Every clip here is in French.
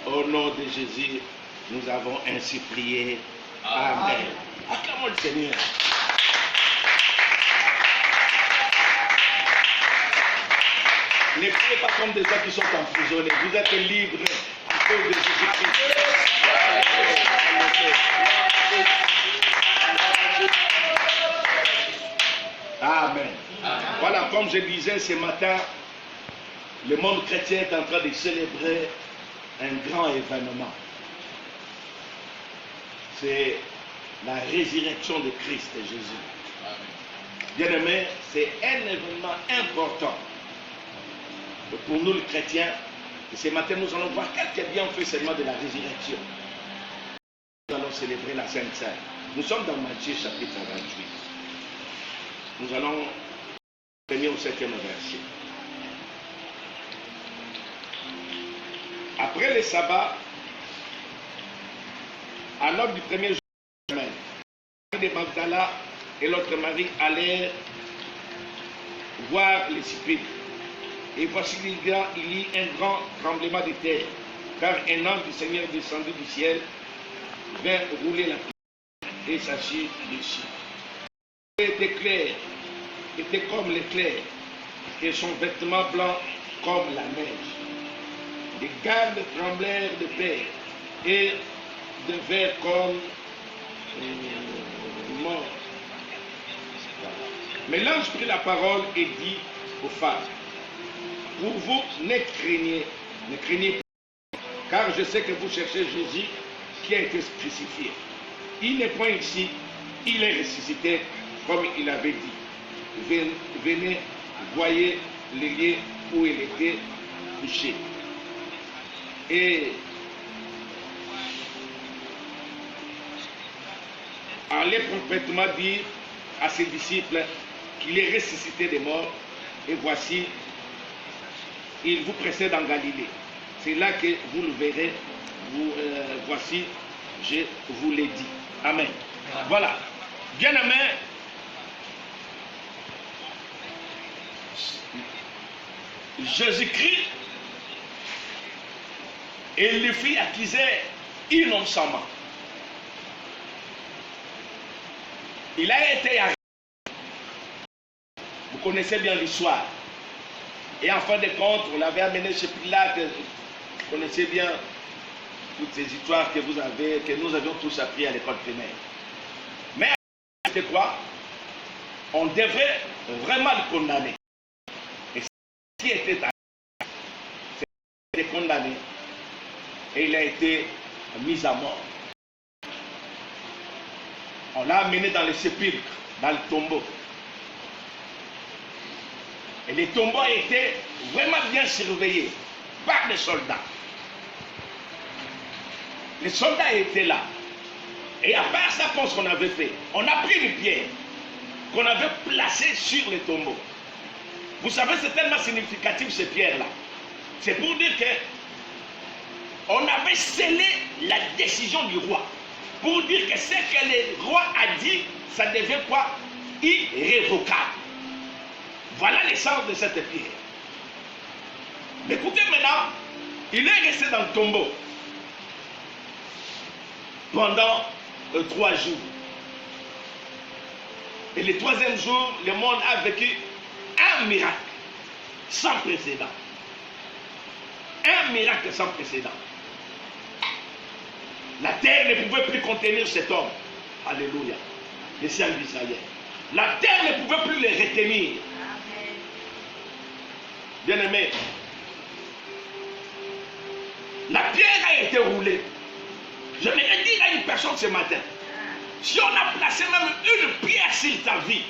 Au nom de Jésus, nous avons ainsi prié. Amen. Acclamons le Seigneur. Ne priez pas comme des gens qui sont emprisonnés. Vous êtes libres à cause de Jésus-Christ. Amen. Voilà, comme je disais ce matin, le monde chrétien est en train de célébrer un grand événement. C'est la résurrection de Christ Jésus. Bien-aimés, c'est un événement important pour nous les chrétiens. Et ce matin, nous allons voir quelques bienfaits seulement de la résurrection. Nous allons célébrer la Sainte Seine. Nous sommes dans Matthieu chapitre 28. Nous allons venir au 7e verset. Après le sabbat, à l'aube du premier jour de la semaine, Marie de Magdala et l'autre Marie allèrent voir les sépulcres. Et voici il y eut un grand tremblement de terre, car un ange du Seigneur descendu du ciel vint rouler la pierre et s'assit dessus. Il était clair, était comme l'éclair, et son vêtement blanc comme la neige. Les gardes tremblèrent de peur et devinrent comme morts. Mais l'ange prit la parole et dit aux femmes: pour vous, ne craignez pas, car je sais que vous cherchez Jésus qui a été crucifié. Il n'est point ici, il est ressuscité comme il avait dit. Venez, voyez les lieux où il était couché. Et allez promptement dire à ses disciples qu'il est ressuscité des morts, et voici, il vous précède en Galilée. C'est là que vous le verrez. Voici, je vous l'ai dit. Amen. Voilà. Bien-aimés, Jésus-Christ, il lui fit accuser innocemment. Il a été arrêté. Vous connaissez bien l'histoire. Et en fin de compte, on l'avait amené chez Pilate. Vous connaissez bien toutes ces histoires que vous avez, que nous avions tous appris à l'école primaire. Mais c'était quoi? On devrait vraiment le condamner. Et ce qui était arrivé, c'est qu'il était condamné. Et il a été mis à mort. On l'a amené dans les sépulcres, dans le tombeau. Et les tombeaux étaient vraiment bien surveillés par les soldats. Les soldats étaient là. Et à part ça, ce qu'on avait fait, on a pris les pierres qu'on avait placées sur les tombeaux. Vous savez, c'est tellement significatif ces pierres-là. C'est pour dire que on avait scellé la décision du roi. Pour dire que ce que le roi a dit, ça devient quoi? Irrévocable. Voilà l'essence de cette pierre. Mais écoutez maintenant, il est resté dans le tombeau pendant 3 jours. Et le 3e jour, le monde a vécu un miracle sans précédent. Un miracle sans précédent. La terre ne pouvait plus contenir cet homme. Alléluia. Le ciel d'Israël. La terre ne pouvait plus le retenir. Bien-aimé, la pierre a été roulée. Je voudrais dire à une personne ce matin, si on a placé même une pierre sur ta vie,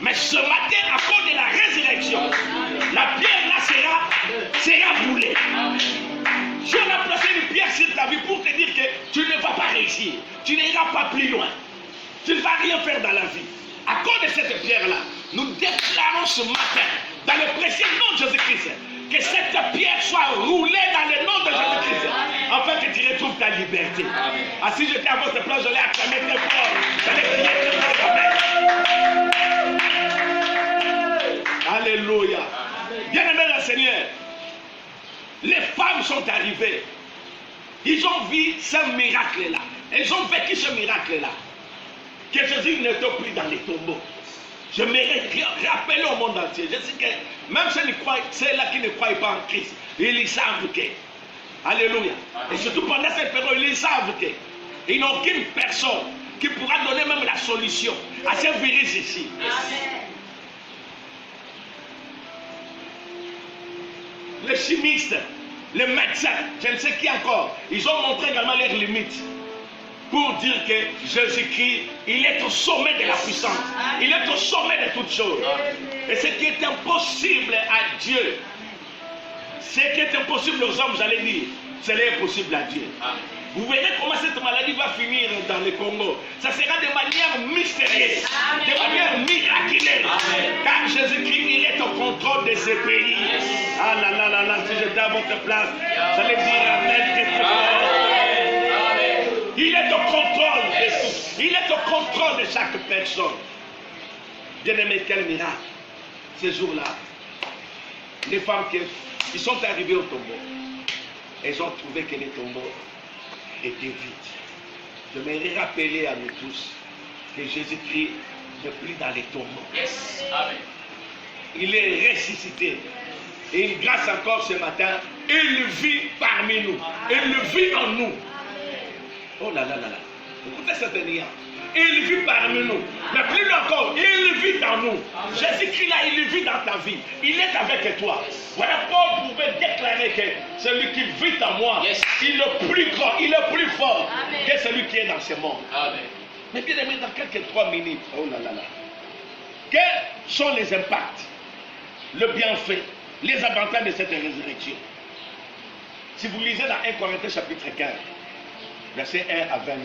mais ce matin, à cause de la résurrection, la pierre là sera roulée. Si on a placé une pierre sur ta vie pour te dire que tu ne vas pas réussir, tu n'iras pas plus loin, tu ne vas rien faire dans la vie, à cause de cette pierre-là, nous déclarons ce matin, dans le précieux nom de Jésus-Christ, que cette pierre soit roulée dans le nom de Jésus-Christ, afin que tu retrouves ta liberté. Ah, si j'étais à votre place, je l'ai acclamé très fort. J'allais crier très fort. Amen. Alléluia. Bien-aimé le Seigneur, les femmes sont arrivées Ils ont vu ce miracle-là. Ils ont vécu ce miracle-là. Que Jésus n'était plus dans les tombeaux. Je me rappelle au monde entier. Je sais que même ceux-là qui ne croient pas en Christ, ils savent que. Alléluia. Et surtout pendant cette période, ils savent qu'ils n'ont aucune personne qui pourra donner même la solution à ce virus ici. Amen. Les chimistes, les médecins, je ne sais qui encore, ils ont montré également leurs limites pour dire que Jésus-Christ, il est au sommet de la puissance. Il est au sommet de toutes choses. Et ce qui est impossible à Dieu, ce qui est impossible aux hommes, j'allais dire, c'est impossible à Dieu. Vous verrez comment cette maladie va finir dans le Congo. Ça sera de manière mystérieuse, de manière miraculeuse. Car Jésus-Christ, il est au contrôle de ce pays. Ah là là là là, si j'étais à votre place, j'allais dire Amen. Il est au contrôle de tout. Il est au contrôle de chaque personne. Bien-aimé, quel miracle. Ces jours-là, les femmes qui sont arrivées au tombeau, elles ont trouvé que les tombeaux étaient vides. Je m'aimerais rappeler à nous tous que Jésus-Christ n'est plus dans les tombeaux. Yes. Amen. Il est ressuscité. Et grâce encore ce matin, il vit parmi nous. Il vit en nous. Oh là là là là. Écoutez cette nuit. Il vit parmi nous. Mais plus encore, il vit en nous. Jésus-Christ là, il vit dans ta vie. Il est avec toi. Voilà, Paul pouvait déclarer que celui qui vit en moi, yes, il est plus grand, il est plus fort. Amen, que celui qui est dans ce monde. Amen. Mais bien aimé, dans quelques 3 minutes, oh là là là. Quels sont les impacts, le bienfait, les avantages de cette résurrection? Si vous lisez dans 1 Corinthiens chapitre 15, verset 1 à 22.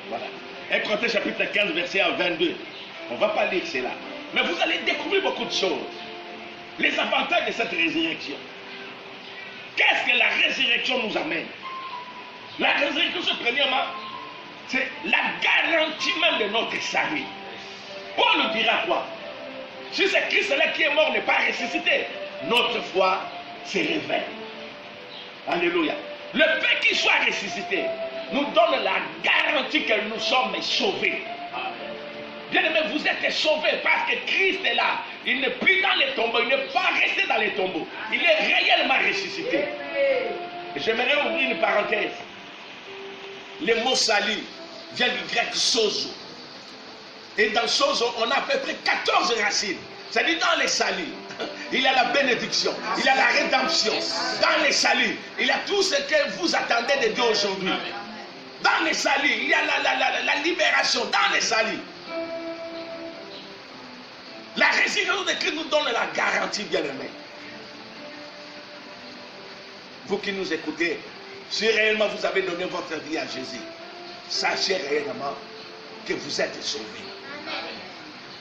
Voilà. 1 Corinthiens chapitre 15, verset 1 à 22. On ne va pas lire cela. Mais vous allez découvrir beaucoup de choses. Les avantages de cette résurrection. Qu'est-ce que la résurrection nous amène? La résurrection, premièrement, c'est la garantie même de notre salut. Paul dira quoi? Si c'est Christ-là qui est mort n'est pas ressuscité, notre foi se révèle. Alléluia. Le fait qu'il soit ressuscité nous donne la garantie que nous sommes sauvés. Bien-aimés, vous êtes sauvés parce que Christ est là. Il n'est plus dans les tombeaux, il n'est pas resté dans les tombeaux. Il est réellement ressuscité. J'aimerais ouvrir une parenthèse. Le mot salut vient du grec sozo. Et dans sozo, on a à peu près 14 racines. C'est-à-dire dans les saluts, il y a la bénédiction, il y a la rédemption. Dans les saluts, il y a tout ce que vous attendez de Dieu aujourd'hui. Dans les saluts, il y a la libération. Dans les saluts. La résurrection de Christ nous donne la garantie, bien-aimé. Vous qui nous écoutez, si réellement vous avez donné votre vie à Jésus, sachez réellement que vous êtes sauvés.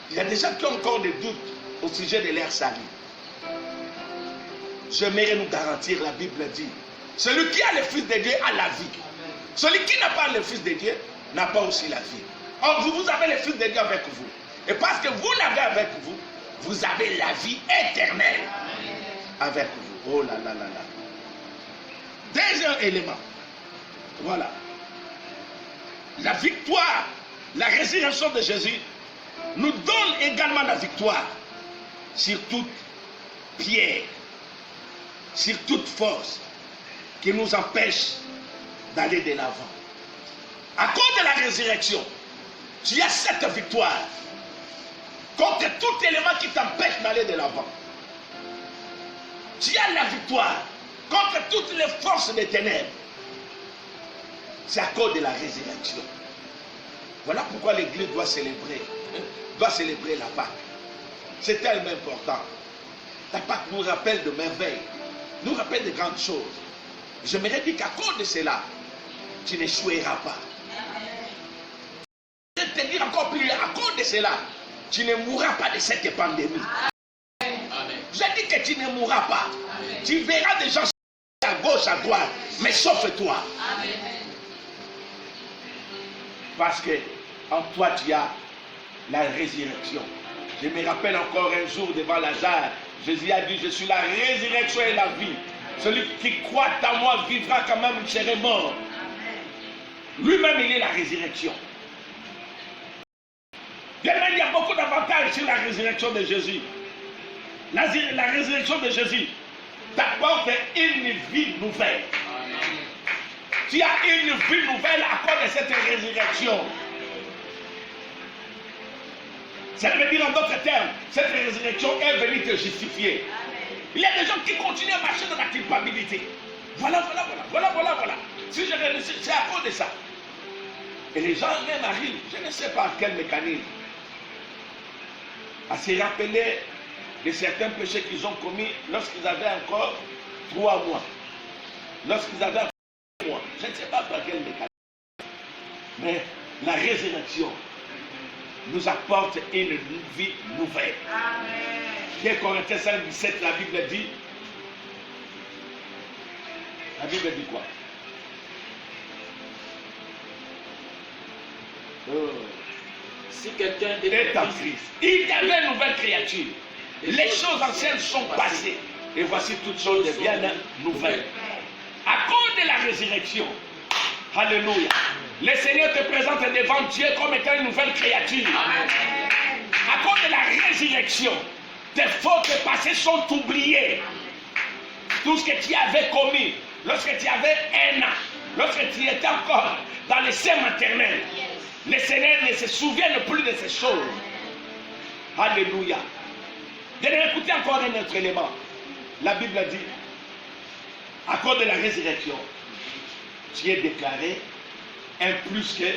Il y a des gens qui ont encore des doutes au sujet de leur salut. J'aimerais nous garantir, la Bible dit, celui qui a le Fils de Dieu a la vie. Celui qui n'a pas le Fils de Dieu n'a pas aussi la vie. Or, vous avez le Fils de Dieu avec vous. Et parce que vous l'avez avec vous, vous avez la vie éternelle avec vous. Oh là là là là. Deuxième élément. Voilà. La victoire, la résurrection de Jésus nous donne également la victoire sur toute pierre, sur toute force qui nous empêche d'aller de l'avant. À cause de la résurrection, tu as cette victoire contre tout élément qui t'empêche d'aller de l'avant. Tu as la victoire contre toutes les forces des ténèbres. C'est à cause de la résurrection. Voilà pourquoi l'Église doit célébrer la Pâque. C'est tellement important. La Pâque nous rappelle de merveilles, nous rappelle de grandes choses. J'aimerais dire qu'à cause de cela, tu n'échoueras pas. Je vais te dire encore plus, à cause de cela, tu ne mourras pas de cette pandémie. Amen. Je dis que tu ne mourras pas. Amen. Tu verras des gens à gauche, à droite, mais sauf toi. Amen. Parce que en toi tu as la résurrection. Je me rappelle encore un jour devant Lazare, Jésus a dit, je suis la résurrection et la vie. Celui qui croit en moi vivra quand même, il serait mort. Lui-même, il est la résurrection. Bien, il y a beaucoup d'avantages sur la résurrection de Jésus. La résurrection de Jésus t'apporte une vie nouvelle. Tu as une vie nouvelle à cause de cette résurrection. Ça veut dire en d'autres termes, cette résurrection est venue te justifier. Il y a des gens qui continuent à marcher dans la culpabilité. Voilà. Si je réussis, c'est à cause de ça. Et les gens même arrivent, je ne sais pas quel mécanisme, à se rappeler de certains péchés qu'ils ont commis lorsqu'ils avaient encore 3 mois. Lorsqu'ils avaient encore 1 mois. Je ne sais pas par quel mécanisme. Mais la résurrection nous apporte une vie nouvelle. Amen. 1 Corinthiens 5, 17, la Bible dit. La Bible dit quoi? Si quelqu'un est en Christ, il y avait une nouvelle créature. Les choses anciennes sont passées. Et voici toutes choses deviennent nouvelles. À cause de la résurrection, alléluia, le Seigneur te présente devant Dieu comme étant une nouvelle créature. Amen. À cause de la résurrection, tes fautes passées sont oubliées. Tout ce que tu avais commis, lorsque tu avais 1 an, lorsque tu étais encore dans le sein maternel, le Seigneur ne se souvient plus de ces choses. Alléluia. Je vais écouter encore un autre élément. La Bible dit, à cause de la résurrection, tu es déclaré un plus que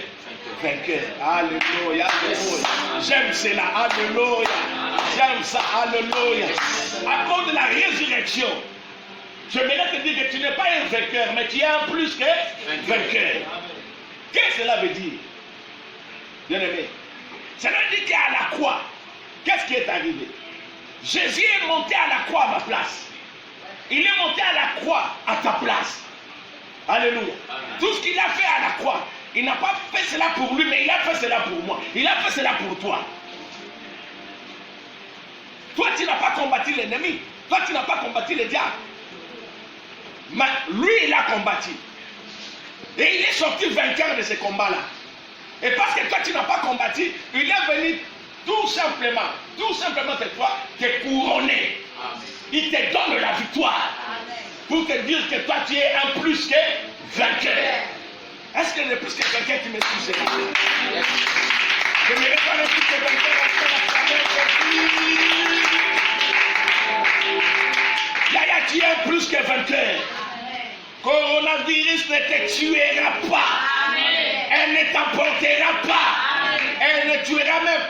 vainqueur. Alléluia. J'aime cela. Alléluia. J'aime ça. Alléluia. À cause de la résurrection, je voudrais te dire que tu n'es pas un vainqueur, mais tu es un plus que vainqueur. Qu'est-ce que cela veut dire? Bien aimé. Cela veut dire qu'à la croix, qu'est-ce qui est arrivé? Jésus est monté à la croix à ma place. Il est monté à la croix à ta place. Alléluia. Tout ce qu'il a fait à la croix, il n'a pas fait cela pour lui, mais il a fait cela pour moi. Il a fait cela pour toi. Toi, tu n'as pas combattu l'ennemi. Toi, tu n'as pas combattu le diable. Mais lui, il a combattu. Et il est sorti vainqueur de ce combat-là. Et parce que toi, tu n'as pas combattu, il est venu tout simplement de toi, te couronner. Amen. Il te donne la victoire. Amen. Pour te dire que toi, tu es un plus que vainqueur. Est-ce qu'il y a plus que vainqueur qui me suit ce matin? Je ne vais pas le plus que vainqueur parce que Yaya, tu es un plus que vainqueur. Coronavirus ne te tuera pas. Amen. Elle ne t'emportera pas. Amen. Elle ne tuera même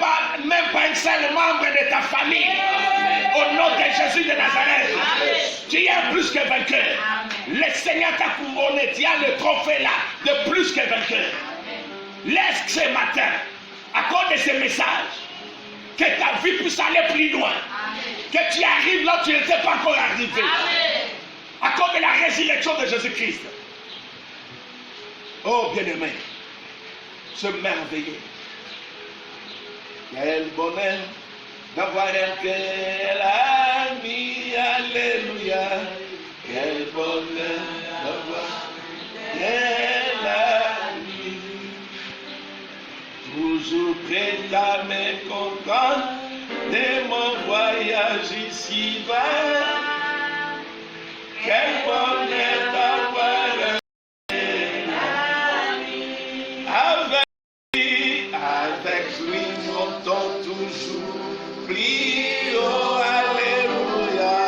pas un seul membre de ta famille. Amen. Au nom de Jésus de Nazareth. Amen. Tu es un plus que vainqueur. Amen. Le Seigneur t'a couronné. Tu as le trophée là de plus que vainqueur. Amen. Laisse ce matin, à cause de ce message, que ta vie puisse aller plus loin. Amen. Que tu arrives là où tu n'étais pas encore arrivé. Amen. À cause de la résurrection de Jésus-Christ. Oh bien-aimé, ce merveilleux. Quel bonheur d'avoir un cœur ami, alléluia. Quel bonheur d'avoir un cœur ami. Toujours prêt à me comprendre de mon voyage ici-bas. Quel bonheur d'avoir un ami. Avec lui, montons toujours plus haut, alléluia.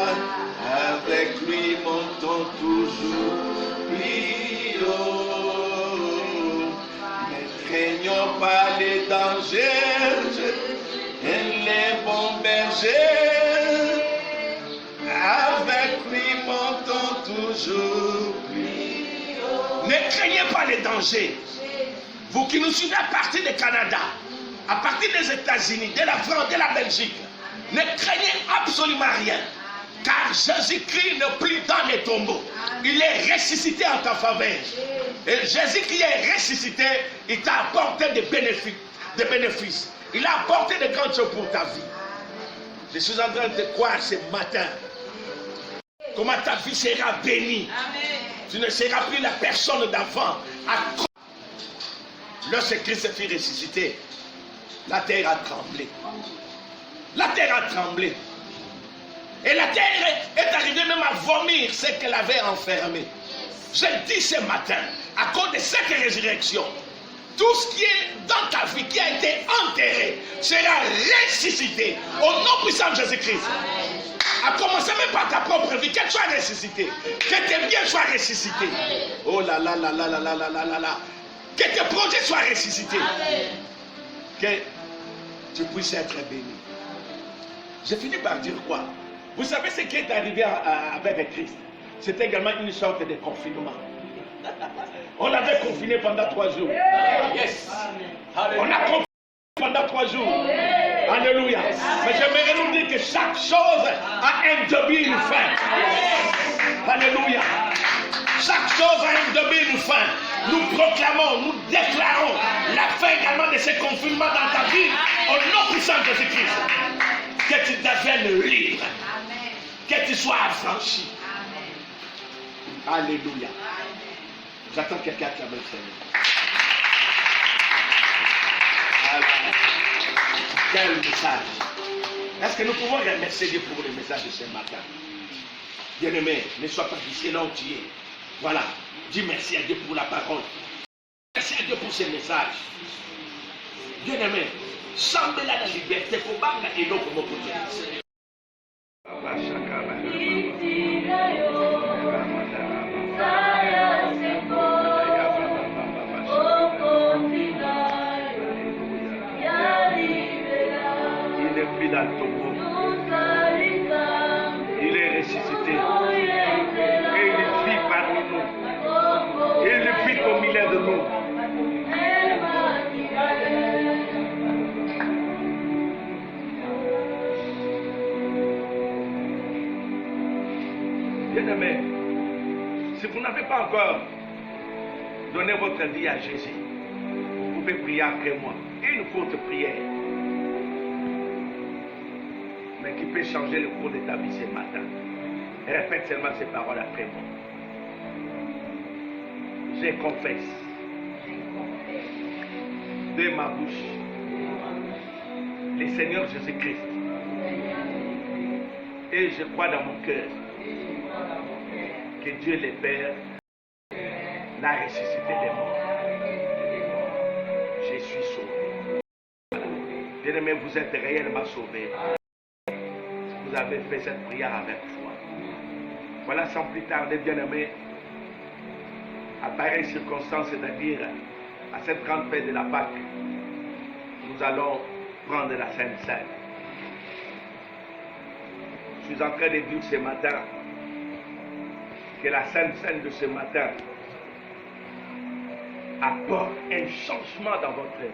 Avec lui, montons toujours plus haut. Ne craignons pas les dangers et les bons bergers. Avec lui, montons toujours plus haut. Ne craignez pas les dangers. Vous qui nous suivez à partir du Canada, à partir des États-Unis, de la France, de la Belgique, ne craignez absolument rien. Car Jésus-Christ ne plie dans les tombeaux. Il est ressuscité en ta faveur. Et Jésus qui est ressuscité, il t'a apporté des bénéfices. Il a apporté de grandes choses pour ta vie. Je suis en train de te croire ce matin comment ta vie sera bénie. Amen. Tu ne seras plus la personne d'avant. Lorsque Christ fut ressuscité, la terre a tremblé. La terre a tremblé. Et la terre est arrivée même à vomir ce qu'elle avait enfermé. Je dis ce matin, à cause de cette résurrection, tout ce qui est dans ta vie, qui a été enterré, sera ressuscité au nom puissant de Jésus-Christ. À commencer même par ta propre vie, qu'elle soit ressuscitée. Que tes biens soient ressuscités. Oh là là là là là là là là là là. Que tes projets soient ressuscités. Que tu puisses être béni. J'ai fini par dire quoi? Vous savez ce qui est arrivé avec Christ? C'était également une sorte de confinement. On l'avait confiné pendant 3 jours. Yes. On a confiné pendant 3 jours. Alléluia. Mais j'aimerais nous dire que chaque chose a un début et une fin. Alléluia. Chaque chose a un début et une fin. Nous proclamons, nous déclarons la fin également de ce confinement dans ta vie au nom puissant de Jésus-Christ. Que tu deviennes libre. Que tu sois affranchi. Alléluia. J'attends quelqu'un qui a le Seigneur. Alors, quel message. Est-ce que nous pouvons remercier Dieu pour le message de ce matin? Bien-aimé, ne sois pas d'ici là où tu es. Voilà. Dis merci à Dieu pour la parole. Merci à Dieu pour ce message. Bien-aimé, semble la liberté pour battre et non pour mon côté. Il est ressuscité et il vit parmi nous. Il vit au milieu de nous. Bien-aimés, si vous n'avez pas encore donné votre vie à Jésus, vous pouvez prier après moi. Une courte prière, mais qui peut changer le cours de ta vie ce matin. Répète seulement ces paroles après moi. Je confesse de ma bouche le Seigneur Jésus-Christ. Et je crois dans mon cœur que Dieu le Père l'a ressuscité des morts. Je suis sauvé. Bien-aimé, vous êtes réellement sauvé. Vous avez fait cette prière avec foi. Voilà, sans plus tarder, bien-aimé, à pareille circonstance, c'est-à-dire à cette grande fête de la Pâque, nous allons prendre la Sainte Seine. Je suis en train de dire ce matin que la Sainte Seine de ce matin apporte un changement dans votre vie.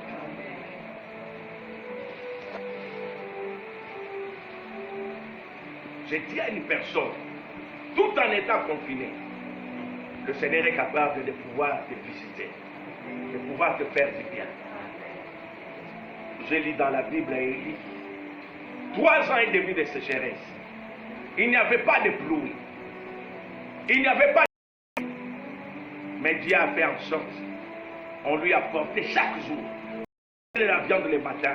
J'ai dit à une personne, tout en étant confiné, le Seigneur est capable de pouvoir te visiter, de pouvoir te faire du bien. Je lis dans la Bible et il dit 3 ans et demi de sécheresse. Il n'y avait pas de pluie. Il n'y avait pas de pluie. Mais Dieu a fait en sorte, on lui a porté chaque jour de la viande le matin,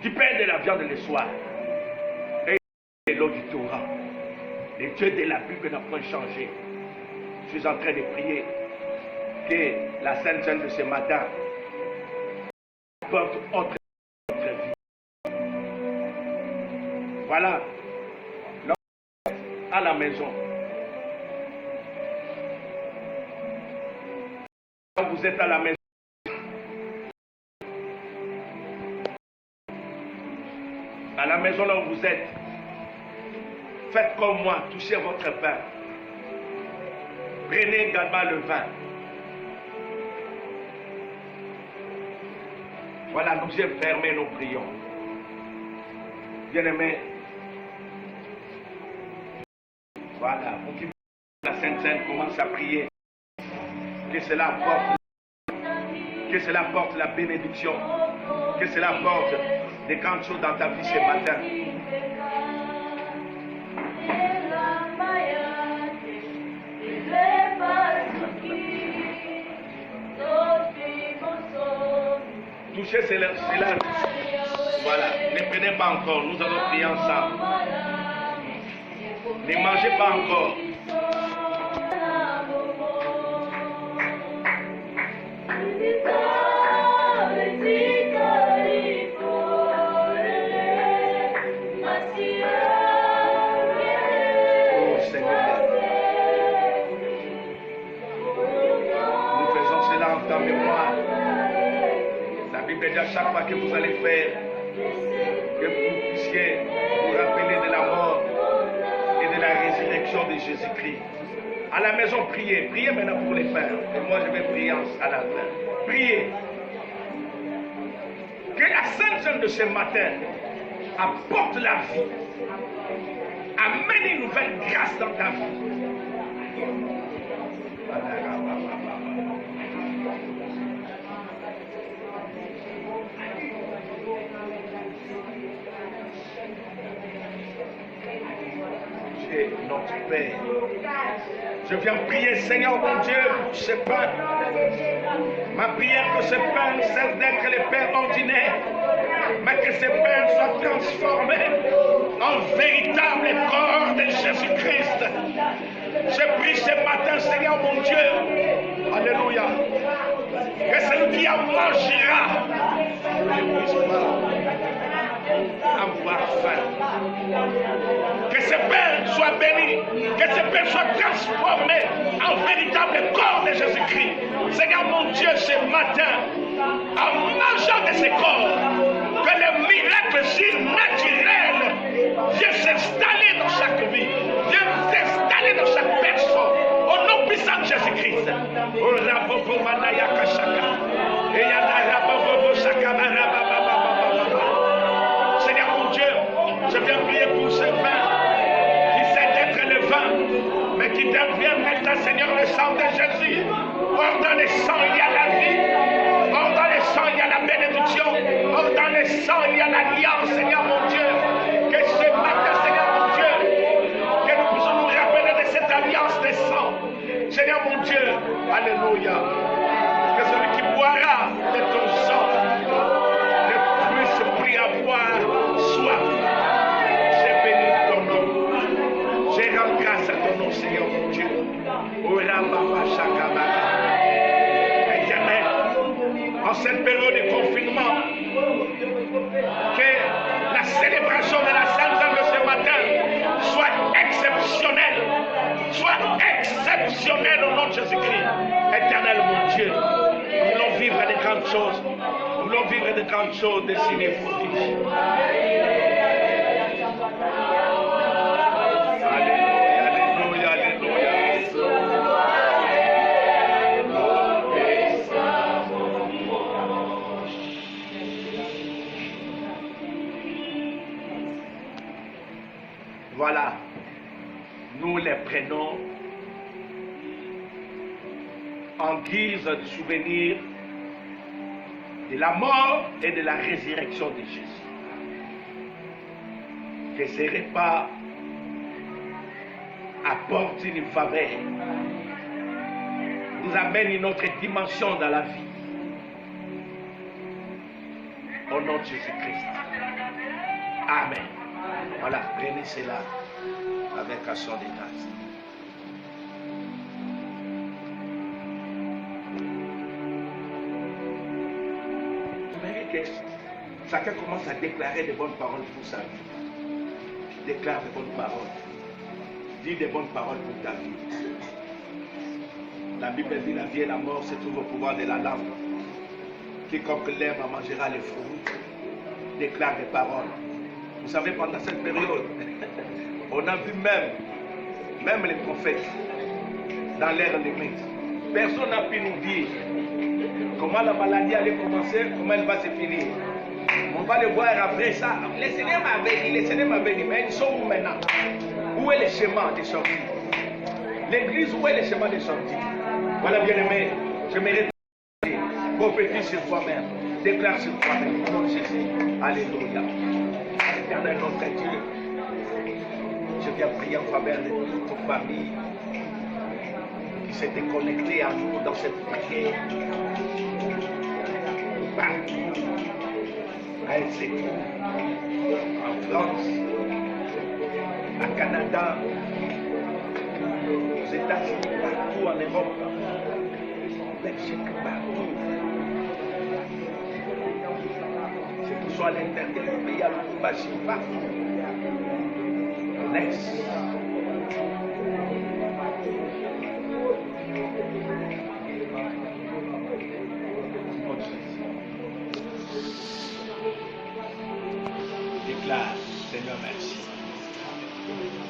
du pain de la viande le soir. Et l'eau du Torah. Le Dieu de la Bible n'a point changé. Je suis en train de prier que la Sainte Seine de ce matin porte autre vie. Voilà. À la maison. Quand vous êtes à la maison, à la maison là où vous êtes, faites comme moi, touchez votre pain. Prenez également le vin. Voilà, nous yeux fermés, nous prions. Bien-aimés, voilà, pour que la Sainte Seine commence à prier. Que cela apporte la bénédiction. Que cela apporte des grandes choses dans ta vie ce matin. touchez cela. Voilà. Ne prenez pas encore. Nous allons prier ensemble. Ne mangez pas encore. Oh Seigneur. Nous faisons cela en temps mémoire. La Bible dit à chaque fois que vous allez faire, que vous puissiez vous rappeler de la mort et de la résurrection de Jésus-Christ. À la maison, priez. Priez maintenant pour les pères. Et moi, je vais prier à la fin. Priez. Que la Sainte Seine de ce matin apporte la vie. Amène une nouvelle grâce dans ta vie. Notre Père, je viens prier, Seigneur mon Dieu, pour ce pain. Ma prière que ce pain cesse d'être le pain ordinaire, mais que ce pain soit transformé en véritable corps de Jésus-Christ. Je prie ce matin, Seigneur mon Dieu, alléluia, que celui qui en mangera ne puisse pas avoir faim. Que ce pain soit béni, que ce pain soit transformé en véritable corps de Jésus-Christ. Seigneur mon Dieu, ce matin, en mangeant de ce corps, que le miracle surnaturel vienne s'installer dans chaque vie, vienne s'installer dans chaque personne, au nom puissant de Jésus-Christ. Seigneur mon Dieu, je viens prier pour ce pain qui sait d'être le vin, mais qui devient maintenant, Seigneur, le sang de Jésus. Or dans le sang, il y a la vie. Or dans le sang, il y a la bénédiction. Or dans le sang, il y a l'alliance, Seigneur mon Dieu. Que ce matin, Seigneur mon Dieu, que nous puissions nous rappeler de cette alliance de sang. Seigneur mon Dieu, alléluia. Que celui qui boira de ton sang ne puisse plus avoir soif. J'ai béni ton nom. J'ai rendu grâce à ton nom, Seigneur mon Dieu. Éternel, en cette période de confinement, que la célébration de la Sainte Seine de ce matin soit exceptionnelle. Soit exceptionnelle au nom de Jésus-Christ. Éternel, mon Dieu, nous voulons vivre de grandes choses. Nous voulons vivre de grandes choses, des signes et prodiges. Alléluia, alléluia, voilà, nous les prenons en guise de souvenir de la mort et de la résurrection de Jésus. Que ce repas apporte une faveur, nous amène une autre dimension dans la vie. Au nom de Jésus-Christ. Amen. Voilà, prenez cela avec un son de grâce. Vous verrez que chacun commence à déclarer de bonnes paroles pour sa vie. Déclare de bonnes paroles. Dis de bonnes paroles pour ta vie. La Bible dit la vie et la mort se trouvent au pouvoir de la langue. Quiconque l'aime en mangera les fruits. Déclare des paroles. Vous savez, pendant cette période, on a vu même les prophètes dans l'air limite. Personne n'a pu nous dire comment la maladie allait commencer, comment elle va se finir. On va le voir après ça. Le Seigneur m'avait dit, mais ils sont où maintenant? Où est le chemin de sortie? L'église, où est le chemin de sortie? Voilà, bien aimé, je me répète, prophétise sur toi-même, déclare sur toi-même, au nom de Jésus. Alléluia. Éternel notre Dieu, je viens prier en faveur de toute famille qui s'était connectée à nous dans cette prière. c'est tout. En France, à Canada, aux États-Unis, partout en Europe, en Belgique, partout. C'est qu'ils sont à l'intérieur du pays, à l'occupation, partout. Laisse. Déclare, Seigneur, merci.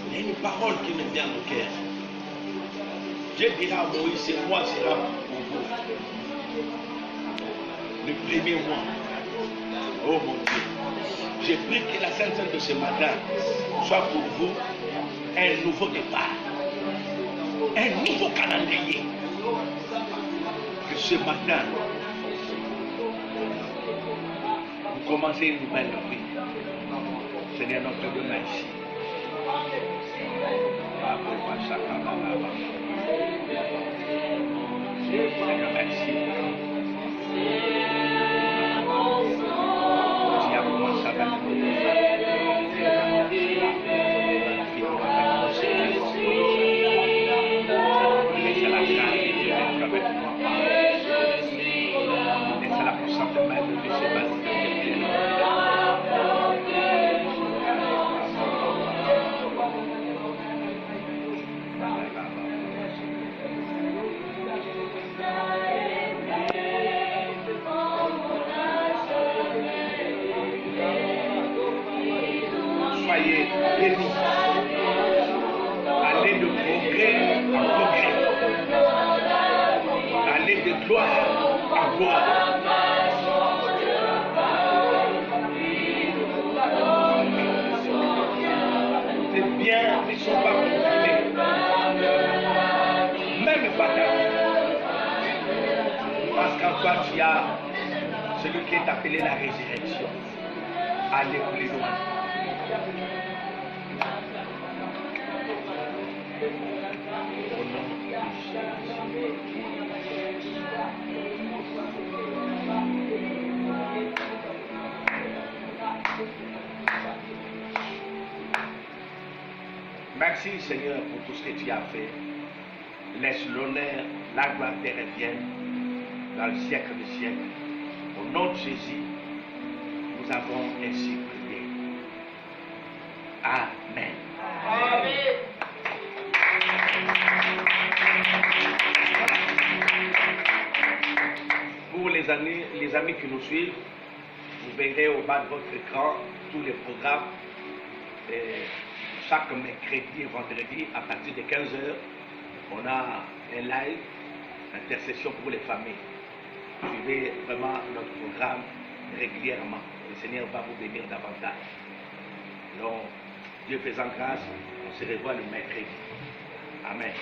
Il y a une parole qui me vient au cœur. Dieu dira à Moïse, ce mois sera pour vous. Le premier mois. Oh mon Dieu. J'ai pris que la Sainte Seine de ce matin soit pour vous un nouveau départ. Un nouveau calendrier. Que ce matin, vous commencez une nouvelle vie. Seigneur notre Dieu, merci. Seigneur, merci. Tu as commencé avec nous. Laissez la grâce de Dieu être avec moi. Laissez la puissance de main de Dieu se battre. Soyez bénis. Allez de progrès en progrès. Allez de gloire en gloire. Tes biens ne sont pas comprimés. Même pas ta vie. Parce qu'en toi tu as celui qui est appelé la résurrection. Allez plus loin. Au nom de Merci Seigneur pour tout ce que tu as fait. Laisse l'honneur, la gloire te revienne dans le siècle des siècles. Au nom de Jésus, nous avons ainsi prié. Amen. Amen. Pour les amis qui nous suivent, vous verrez au bas de votre écran tous les programmes. Chaque mercredi et vendredi, à partir de 15h, on a un live, intercession pour les familles. Suivez vraiment notre programme régulièrement. Le Seigneur va vous bénir davantage. Donc, Dieu faisant grâce, on se revoit le mercredi. Amen.